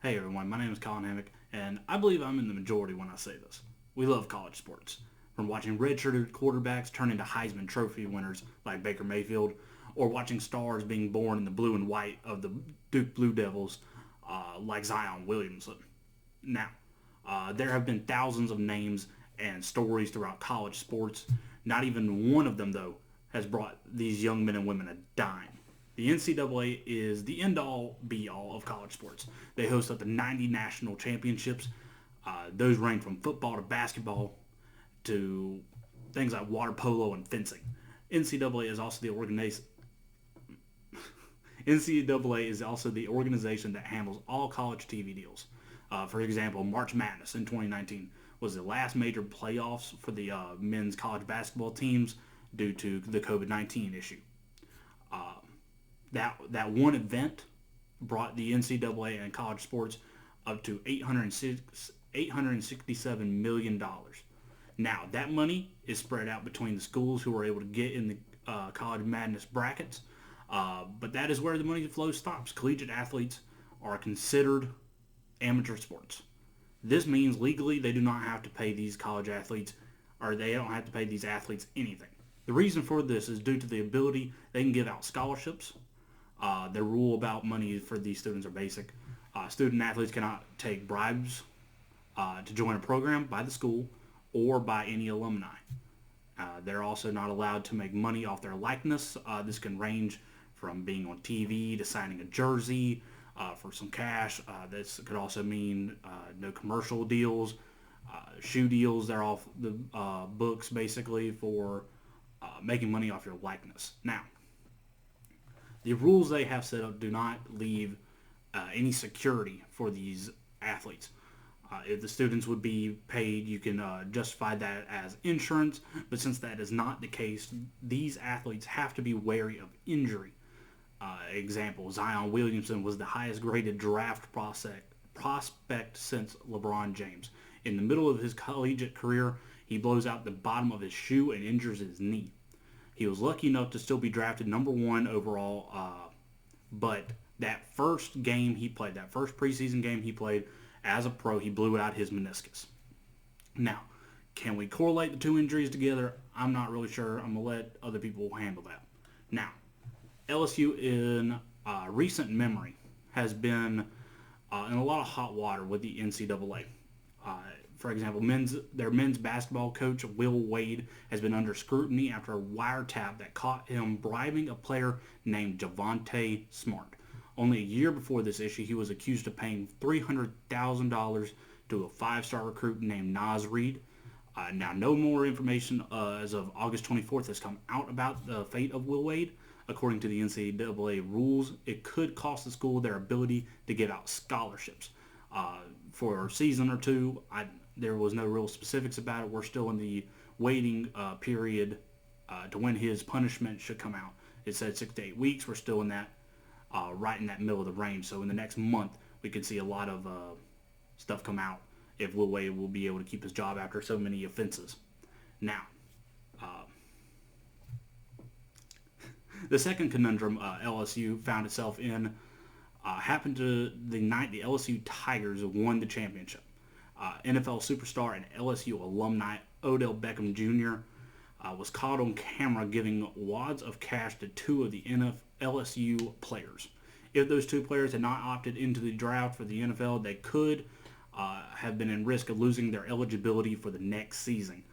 Hey everyone, my name is Collin Hammock, and I believe I'm in the majority when I say this. We love college sports. From watching red-shirted quarterbacks turn into Heisman Trophy winners like Baker Mayfield, or watching stars being born in the blue and white of the Duke Blue Devils like Zion Williamson. Now, there have been thousands of names and stories throughout college sports. Not even one of them, though, has brought these young men and women a dime. The NCAA is the end-all, be-all of college sports. They host up to 90 national championships. Those range from football to basketball to things like water polo and fencing. NCAA is also the organization. NCAA is also the organization that handles all college TV deals. For example, March Madness in 2019 was the last major playoffs for the men's college basketball teams due to the COVID-19 issue. That one event brought the NCAA and college sports up to $867 million. Now, that money is spread out between the schools who are able to get in the college madness brackets, but that is where the money flow stops. Collegiate athletes are considered amateur sports. This means legally they do not have to pay these college athletes, or they don't have to pay these athletes anything. The reason for this is due to the ability they can give out scholarships. The rule about money for these students are basic. Student athletes cannot take bribes to join a program by the school or by any alumni. They're also not allowed to make money off their likeness. This can range from being on TV to signing a jersey for some cash. This could also mean no commercial deals, shoe deals. They're off the books basically for making money off your likeness. Now, the rules they have set up do not leave any security for these athletes. If the students would be paid, you can justify that as insurance, but since that is not the case, these athletes have to be wary of injury. Example, Zion Williamson was the highest graded draft prospect since LeBron James. In the middle of his collegiate career, he blows out the bottom of his shoe and injures his knee. He was lucky enough to still be drafted number one overall, but that first game he played, that first preseason game he played as a pro, he blew out his meniscus. Now, can we correlate the two injuries together? I'm not really sure. I'm going to let other people handle that. Now, LSU in recent memory has been in a lot of hot water with the NCAA. For example, their men's basketball coach, Will Wade, has been under scrutiny after a wiretap that caught him bribing a player named Javonte Smart. Only a year before this issue, he was accused of paying $300,000 to a five-star recruit named Nas Reed. Now, no more information as of August 24th has come out about the fate of Will Wade. According to the NCAA rules, it could cost the school their ability to give out scholarships. For a season or two, there was no real specifics about it. We're still in the waiting period to when his punishment should come out. It said 6 to 8 weeks. We're still in that right in that middle of the range. So in the next month, we could see a lot of stuff come out if Will Wade will be able to keep his job after so many offenses. Now, the second conundrum LSU found itself in happened to the night the LSU Tigers won the championship. NFL superstar and LSU alumni Odell Beckham Jr. Was caught on camera giving wads of cash to two of the LSU players. If those two players had not opted into the draft for the NFL, they could have been in risk of losing their eligibility for the next season.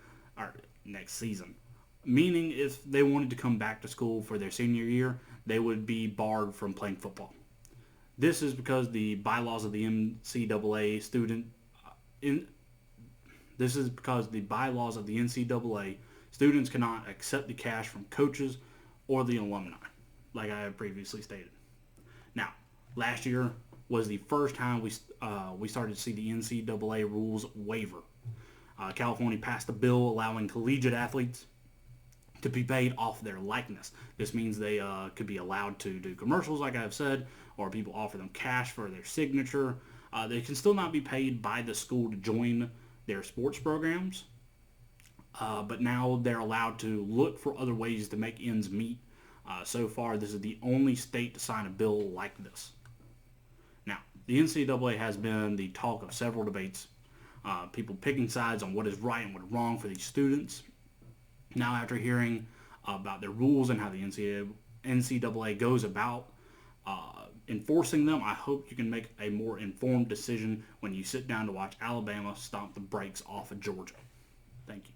Meaning, if they wanted to come back to school for their senior year, they would be barred from playing football. This is because the bylaws of the NCAA students cannot accept the cash from coaches or the alumni, like I have previously stated. Now, last year was the first time we started to see the NCAA rules waver. California passed a bill allowing collegiate athletes to be paid off their likeness. This means they could be allowed to do commercials, like I've said, or people offer them cash for their signature. They can still not be paid by the school to join their sports programs, but now they're allowed to look for other ways to make ends meet. So far, this is the only state to sign a bill like this. Now, The NCAA has been the talk of several debates, people picking sides on what is right and what is wrong for these students. Now, after hearing about their rules and how the NCAA goes about enforcing them, I hope you can make a more informed decision when you sit down to watch Alabama stomp the brakes off of Georgia. Thank you.